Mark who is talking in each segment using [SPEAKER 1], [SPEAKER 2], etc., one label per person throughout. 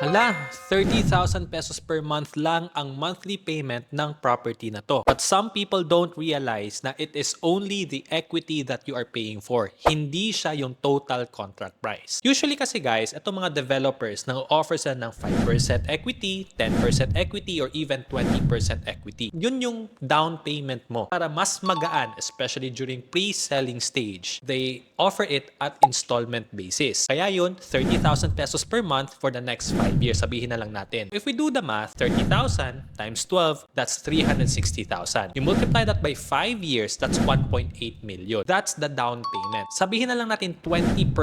[SPEAKER 1] Hala, 30,000 pesos per month lang ang monthly payment ng property na to. But some people don't realize na it is only the equity that you are paying for. Hindi siya yung total contract price. Usually kasi guys, itong mga developers nang offer sila ng 5% equity, 10% equity, or even 20% equity. Yun yung down payment mo para mas magaan, especially during pre-selling stage. They offer it at installment basis. Kaya yun, 30,000 pesos per month for the next 5 years. Sabihin na lang natin. If we do the math, 30,000 times 12, that's 360,000. You multiply that by 5 years, that's 1.8 million. That's the down payment. Sabihin na lang natin 20%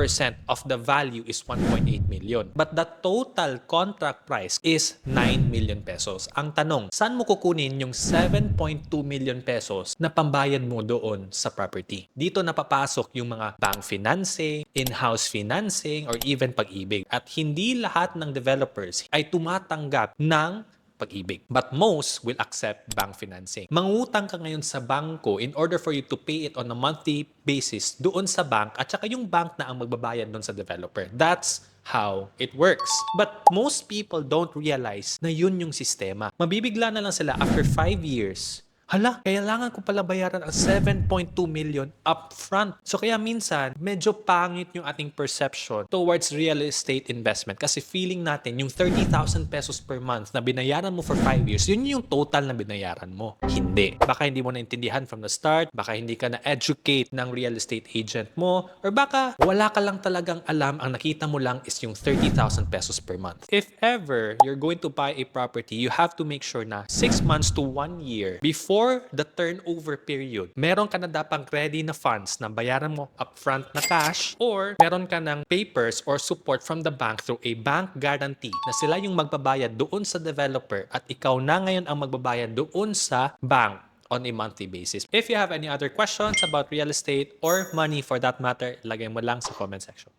[SPEAKER 1] of the value is 1.8 million. But the total contract price is 9 million pesos. Ang tanong, saan mo kukunin yung 7.2 million pesos na pambayad mo doon sa property? Dito napapasok yung mga bank financing, in-house financing, or even pag-ibig. At hindi lahat ng developers ay tumatanggap ng pag-ibig. But most will accept bank financing. Mangutang ka ngayon sa bangko in order for you to pay it on a monthly basis doon sa bank at saka yung bank na ang magbabayad doon sa developer. That's how it works. But most people don't realize na yun yung sistema. Mabibigla na lang sila after 5 years. Hala, kailangan ko pala bayaran ang 7.2 million upfront. So kaya minsan, medyo pangit yung ating perception towards real estate investment kasi feeling natin yung 30,000 pesos per month na binayaran mo for 5 years, yun yung total na binayaran mo. Hindi. Baka hindi mo naintindihan from the start, baka hindi ka na-educate ng real estate agent mo, or baka wala ka lang talagang alam, ang nakita mo lang is yung 30,000 pesos per month. If ever you're going to buy a property, you have to make sure na 6 months to 1 year before the turnover period, meron ka na dapang ready na funds na bayaran mo upfront na cash, or meron ka ng papers or support from the bank through a bank guarantee na sila yung magbabayad doon sa developer at ikaw na ngayon ang magbabayad doon sa bank on a monthly basis. If you have any other questions about real estate or money for that matter, lagay mo lang sa comment section.